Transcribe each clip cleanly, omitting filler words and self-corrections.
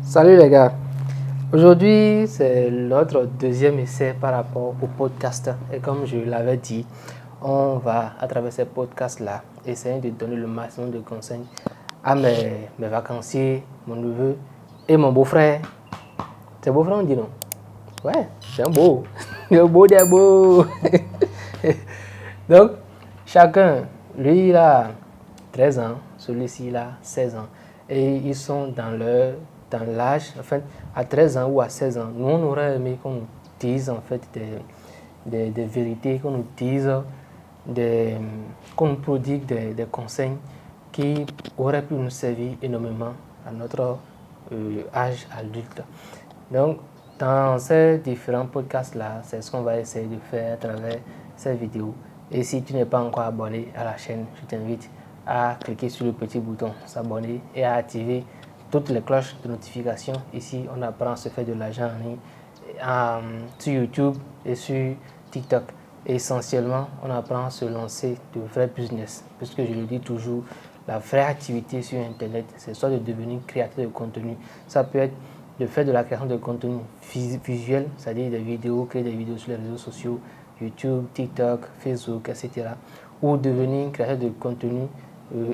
Salut les gars, aujourd'hui c'est notre deuxième essai par rapport au podcast et comme je l'avais dit, on va à travers ces podcasts-là essayer de donner le maximum de conseils à mes vacanciers, mon neveu et mon beau-frère. C'est beau-frère on dit non? Ouais, c'est un beau, le beau des beaux. Donc chacun, lui il a 13 ans, celui-ci il a 16 ans et ils sont dans l'âge, enfin, à 13 ans ou à 16 ans, nous on aurait aimé qu'on nous dise en fait des vérités, qu'on nous dise, qu'on nous prodigue des conseils qui auraient pu nous servir énormément à notre âge adulte. Donc, dans ces différents podcasts-là, c'est ce qu'on va essayer de faire à travers ces vidéos. Et si tu n'es pas encore abonné à la chaîne, je t'invite à cliquer sur le petit bouton s'abonner et à activer toutes les cloches de notification. Ici, on apprend à se faire de l'argent en ligne sur YouTube et sur TikTok. Et essentiellement, on apprend à se lancer de vrais business. Puisque je le dis toujours, la vraie activité sur Internet, c'est soit de devenir créateur de contenu. Ça peut être de faire de la création de contenu visuel, c'est-à-dire des vidéos, créer des vidéos sur les réseaux sociaux, YouTube, TikTok, Facebook, etc. Ou devenir créateur de contenu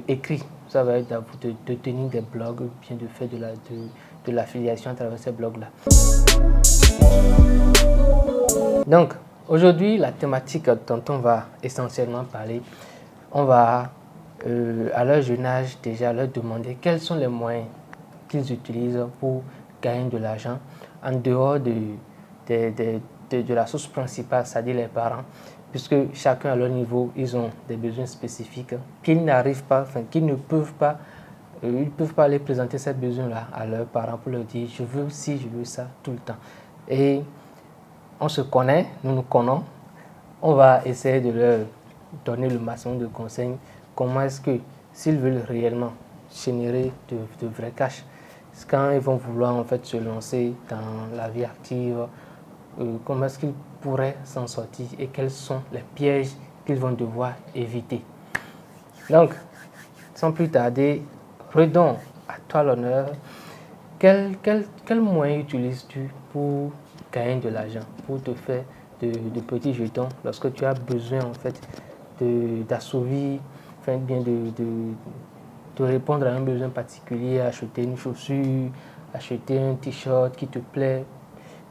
écrit. Ça va être de tenir des blogs, bien de faire de l'affiliation à travers ces blogs-là. Donc, aujourd'hui, la thématique dont on va essentiellement parler, on va, à leur jeune âge, déjà leur demander quels sont les moyens qu'ils utilisent pour gagner de l'argent en dehors de la source principale, c'est-à-dire les parents, puisque chacun à leur niveau, ils ont des besoins spécifiques qu'ils n'arrivent pas, enfin qu'ils ne peuvent pas, ils ne peuvent pas aller présenter ces besoins-là à leurs parents pour leur dire je veux ci, je veux ça tout le temps. Et on se connaît, nous nous connaissons, on va essayer de leur donner le maximum de conseils. Comment est-ce que, s'ils veulent réellement générer de vrais cash, quand ils vont vouloir en fait se lancer dans la vie active, comment est-ce qu'ils pourraient s'en sortir et quels sont les pièges qu'ils vont devoir éviter. Donc, sans plus tarder, redons à toi l'honneur. Quel moyen utilises-tu pour gagner de l'argent, pour te faire de petits jetons lorsque tu as besoin en fait d'assouvir, enfin bien de répondre à un besoin particulier, acheter une chaussure, acheter un t-shirt qui te plaît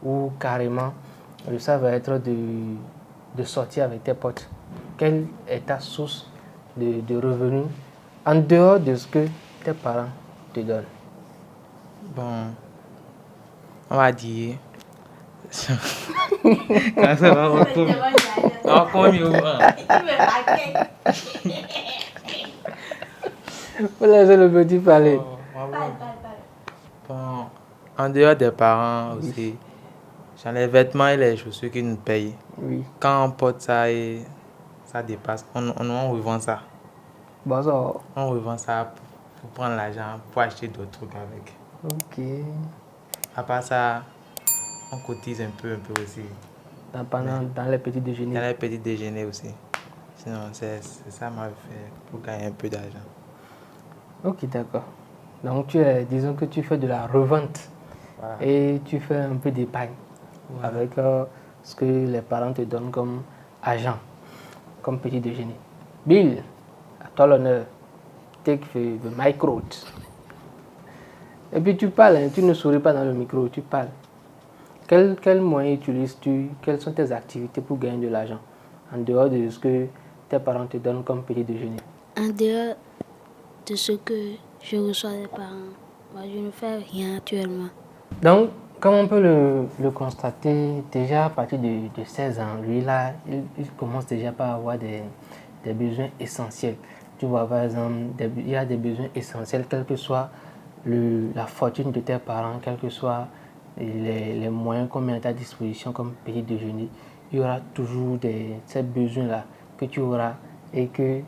ou carrément ça va être de sortir avec tes potes. Quelle est ta source de revenus en dehors de ce que tes parents te donnent? Bon, on va dire. Quand ça va, on trouve. On come mieux. Vous laissez le petit parler. Bon, en dehors des parents aussi, j'ai les vêtements et les chaussures qui nous payent. Oui. Quand on porte ça et ça dépasse, on revend ça. Bon, ça. On revend ça pour prendre l'argent, pour acheter d'autres trucs avec. Ok. À part ça, on cotise un peu aussi. Dans les petits déjeuners. Dans les petits déjeuners aussi. Sinon, c'est ça m'a fait pour gagner un peu d'argent. Ok, d'accord. Donc, disons que tu fais de la revente. Voilà. Et tu fais un peu d'épargne. Voilà. Avec ce que les parents te donnent comme argent, comme petit déjeuner. Bill, à toi l'honneur. Take the micro. Et puis tu parles, hein, tu ne souris pas dans le micro, tu parles. Quel moyen utilises-tu? Quelles sont tes activités pour gagner de l'argent en dehors de ce que tes parents te donnent comme petit déjeuner? En dehors de ce que je reçois des parents, moi, je ne fais rien actuellement. Donc, comme on peut le constater, déjà à partir de 16 ans, lui là, il commence déjà par avoir des besoins essentiels. Tu vois, par exemple, il y a des besoins essentiels, quelle que soit la fortune de tes parents, quels que soient les moyens qu'on met à ta disposition comme petit déjeuner, il y aura toujours ces besoins-là que tu auras et que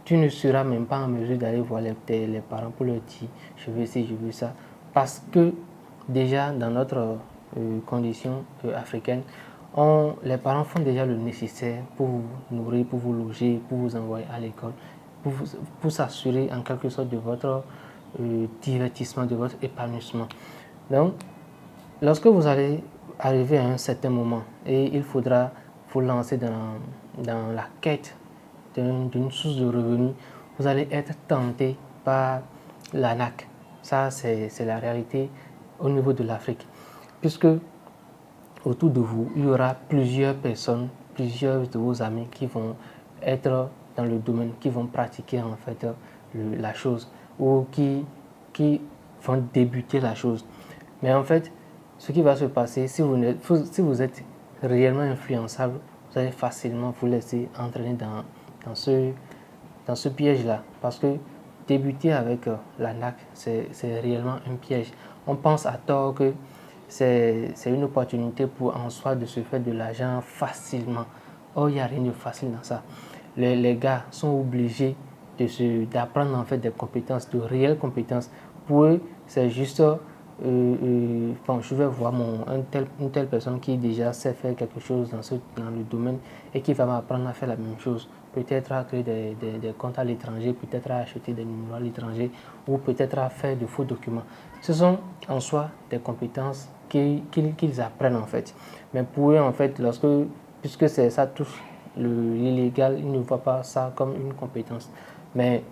tu ne seras même pas en mesure d'aller voir les parents pour leur dire je veux ci, je veux ça. Parce que déjà dans notre condition africaine, les parents font déjà le nécessaire pour vous nourrir, pour vous loger, pour vous envoyer à l'école, pour s'assurer en quelque sorte de votre divertissement, de votre épanouissement. Donc, lorsque vous allez arriver à un certain moment et il faudra vous lancer dans la quête d'une source de revenus, vous allez être tenté par l'arnaque. Ça, c'est la réalité au niveau de l'Afrique. Puisque autour de vous, il y aura plusieurs personnes, plusieurs de vos amis qui vont être dans le domaine, qui vont pratiquer en fait la chose ou qui vont débuter la chose. Mais en fait, ce qui va se passer, si vous êtes réellement influençable, vous allez facilement vous laisser entraîner dans ce piège-là. Parce que débuter avec l'arnaque, c'est réellement un piège. On pense à tort que c'est une opportunité pour en soi de se faire de l'argent facilement. Or, il n'y a rien de facile dans ça. Les gars sont obligés d'apprendre en fait des compétences, de réelles compétences. Pour eux, c'est juste, je vais voir une telle personne qui déjà sait faire quelque chose dans le domaine et qui va m'apprendre à faire la même chose. Peut-être à créer des comptes à l'étranger, peut-être à acheter des numéros à l'étranger ou peut-être à faire de faux documents. Ce sont en soi des compétences qu'ils apprennent en fait. Mais pour eux en fait, puisque ça touche l'illégal, ils ne voient pas ça comme une compétence. Mais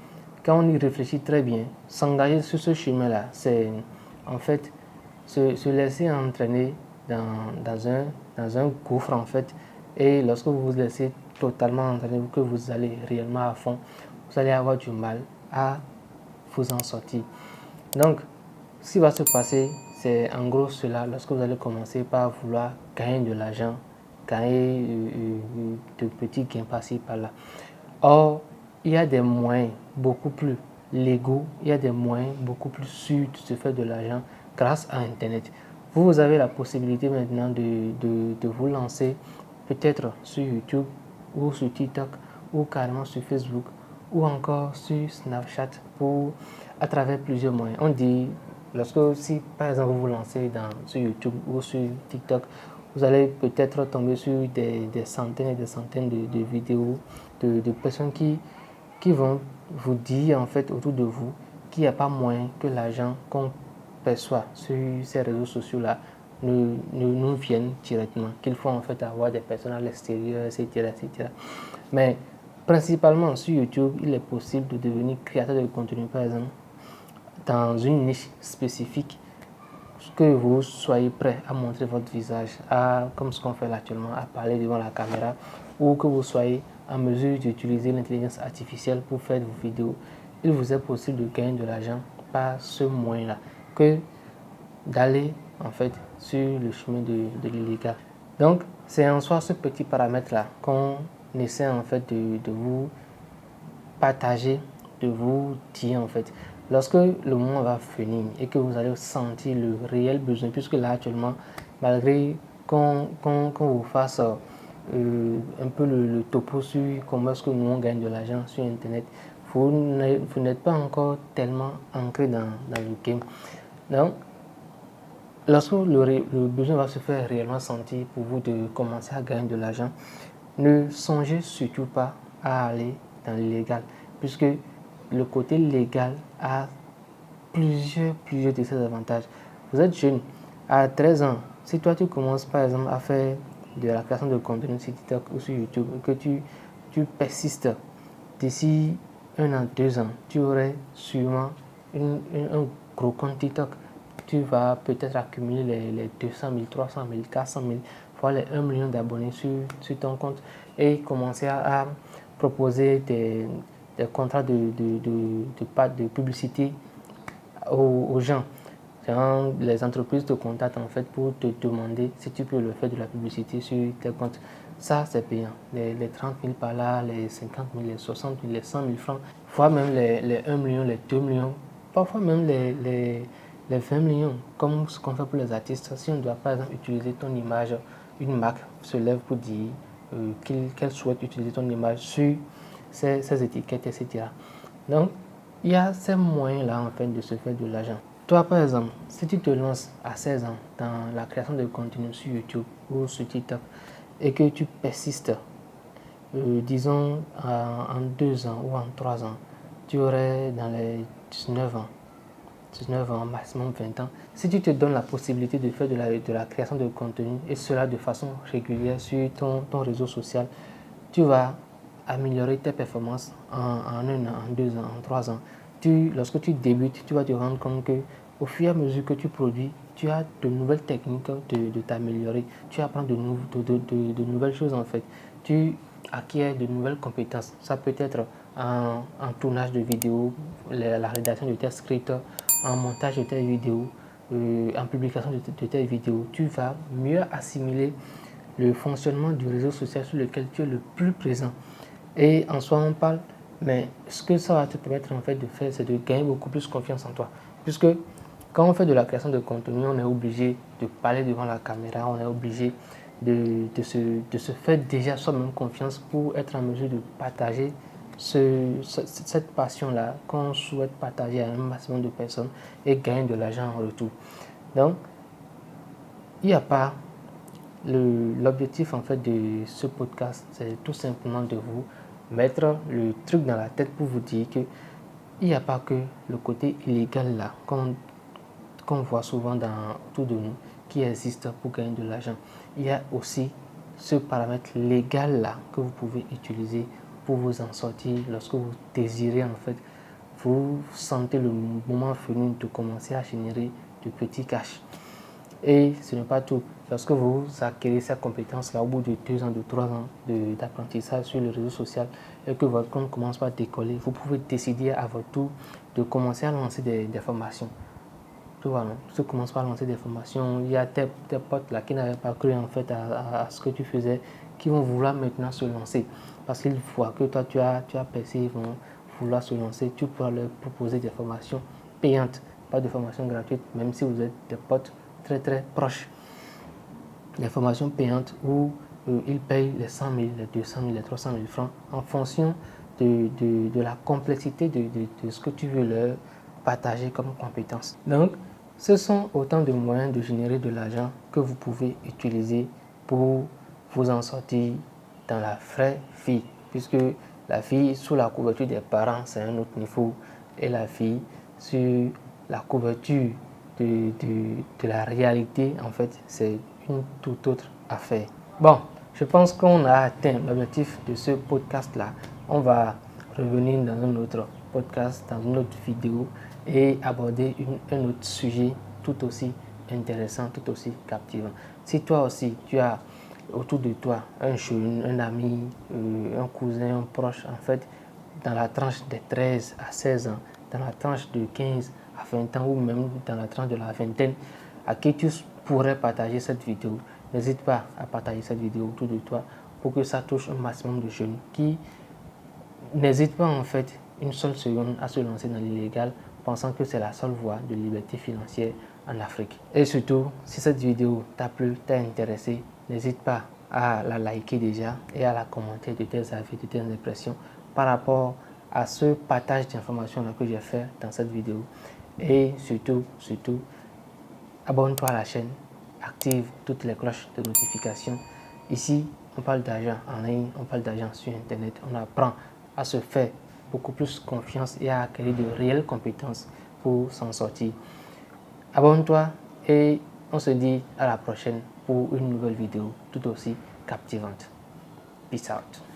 quand on y réfléchit très bien, s'engager sur ce chemin-là, c'est en fait se laisser entraîner dans un gouffre en fait. Et lorsque vous vous laissez totalement entraîner, que vous allez réellement à fond, vous allez avoir du mal à vous en sortir. Donc, ce qui va se passer, c'est en gros cela, lorsque vous allez commencer par vouloir gagner de l'argent, gagner de petits gains par-ci, par-là. Or, il y a des moyens beaucoup plus légaux, il y a des moyens beaucoup plus sûrs de se faire de l'argent grâce à Internet. Vous avez la possibilité maintenant de vous lancer peut-être sur YouTube ou sur TikTok ou carrément sur Facebook ou encore sur Snapchat à travers plusieurs moyens. On dit, si par exemple vous vous lancez sur YouTube ou sur TikTok, vous allez peut-être tomber sur des centaines et des centaines de vidéos de personnes qui vont vous dire en fait autour de vous qu'il n'y a pas moyen que l'argent qu'on perçoit sur ces réseaux sociaux-là nous vienne directement, qu'il faut en fait avoir des personnes à l'extérieur, etc., etc. Mais principalement sur YouTube, il est possible de devenir créateur de contenu, par exemple, dans une niche spécifique, que vous soyez prêt à montrer votre visage, comme ce qu'on fait actuellement, à parler devant la caméra, ou que vous soyez en mesure d'utiliser l'intelligence artificielle pour faire vos vidéos. Il vous est possible de gagner de l'argent par ce moyen-là, que d'aller en fait sur le chemin de l'illégal. Donc, c'est en soi ce petit paramètre-là qu'on essaie en fait de vous partager, de vous dire en fait. Lorsque le moment va venir et que vous allez sentir le réel besoin, puisque là actuellement, malgré qu'on vous fasse un peu le topo sur comment est-ce que nous on gagne de l'argent sur Internet, vous n'êtes pas encore tellement ancré dans le game. Donc, lorsque le besoin va se faire réellement sentir pour vous de commencer à gagner de l'argent, ne songez surtout pas à aller dans l'illégal, puisque le côté légal a plusieurs de ses avantages. Vous êtes jeune, à 13 ans, si toi tu commences par exemple à faire de la création de contenu sur TikTok ou sur YouTube, que tu persistes, d'ici 1 an, 2 ans, tu aurais sûrement un gros compte TikTok. Tu vas peut-être accumuler les 200 000, 300 000, 400 000, voire les 1 million d'abonnés sur ton compte et commencer à proposer des contrats de publicité aux gens. Les entreprises te contactent en fait pour te demander si tu peux leur faire de la publicité sur tes comptes. Ça, c'est payant. Les 30 000 par là, les 50 000, les 60 000, les 100 000 francs, voire même les 1 million, les 2 millions, parfois même les 20 millions, comme ce qu'on fait pour les artistes. Si on doit par exemple utiliser ton image, une marque se lève pour dire qu'elle souhaite utiliser ton image sur ces étiquettes, etc. Donc, il y a ces moyens-là en fait de se faire de l'argent. Toi, par exemple, si tu te lances à 16 ans dans la création de contenu sur YouTube ou sur TikTok et que tu persistes, disons en 2 ans ou en 3 ans, tu aurais dans les 19 ans, 19 ans, maximum 20 ans, si tu te donnes la possibilité de faire de la création de contenu et cela de façon régulière sur ton réseau social, tu vas améliorer tes performances en 1 an, en 2 ans, en 3 ans. Lorsque tu débutes, tu vas te rendre compte que au fur et à mesure que tu produis, tu as de nouvelles techniques de t'améliorer. Tu apprends de nouvelles choses en fait. Tu acquiers de nouvelles compétences. Ça peut être en tournage de vidéos, la rédaction de tes scripts, en montage de tes vidéos, en publication de tes vidéos. Tu vas mieux assimiler le fonctionnement du réseau social sur lequel tu es le plus présent. Et en soi, on parle, mais ce que ça va te permettre en fait de faire, c'est de gagner beaucoup plus confiance en toi. Puisque quand on fait de la création de contenu, on est obligé de parler devant la caméra, on est obligé de se faire déjà soi-même confiance pour être en mesure de partager cette passion-là qu'on souhaite partager à un maximum de personnes et gagner de l'argent en retour. Donc, il n'y a pas l'objectif en fait de ce podcast, c'est tout simplement de vous mettre le truc dans la tête pour vous dire que il n'y a pas que le côté illégal là qu'on voit souvent autour de nous qui existe pour gagner de l'argent. Il y a aussi ce paramètre légal là que vous pouvez utiliser pour vous en sortir lorsque vous désirez en fait, vous sentez le moment venu de commencer à générer de petits cash. Et ce n'est pas tout. Lorsque vous acquérez ces compétences-là au bout de 2 ans, de 3 ans d'apprentissage sur le réseau social et que votre compte commence par décoller, vous pouvez décider à votre tour de commencer à lancer des formations. Tu vois, non? Tu commences par lancer des formations. Il y a tes potes là qui n'avaient pas cru en fait à ce que tu faisais, qui vont vouloir maintenant se lancer. Parce qu'ils voient que toi tu as percé, ils vont vouloir se lancer. Tu pourras leur proposer des formations payantes, pas de formations gratuites, même si vous êtes des potes très très proches. Des formations payantes où ils payent les 100 000, les 200 000, les 300 000 francs en fonction de la complexité de ce que tu veux leur partager comme compétence. Donc, ce sont autant de moyens de générer de l'argent que vous pouvez utiliser pour vous en sortir dans la vraie vie. Puisque la vie sous la couverture des parents, c'est un autre niveau. Et la vie sur la couverture de la réalité, en fait, c'est une toute autre affaire. Bon, je pense qu'on a atteint l'objectif de ce podcast-là. On va revenir dans un autre podcast, dans une autre vidéo et aborder un autre sujet tout aussi intéressant, tout aussi captivant. Si toi aussi, tu as autour de toi un jeune, un ami, un cousin, un proche, en fait, dans la tranche de 13 à 16 ans, dans la tranche de 15 à 20 ans ou même dans la tranche de la vingtaine, à qui tu pourrais partager cette vidéo, n'hésite pas à partager cette vidéo autour de toi pour que ça touche un maximum de jeunes qui n'hésitent pas en fait une seule seconde à se lancer dans l'illégal, pensant que c'est la seule voie de liberté financière en Afrique. Et surtout, si cette vidéo t'a plu, t'a intéressé, n'hésite pas à la liker déjà et à la commenter de tes avis, de tes impressions par rapport à ce partage d'informations que j'ai fait dans cette vidéo. Et surtout, abonne-toi à la chaîne, active toutes les cloches de notification. Ici, on parle d'argent en ligne, on parle d'argent sur Internet. On apprend à se faire beaucoup plus confiance et à acquérir de réelles compétences pour s'en sortir. Abonne-toi et on se dit à la prochaine pour une nouvelle vidéo tout aussi captivante. Peace out.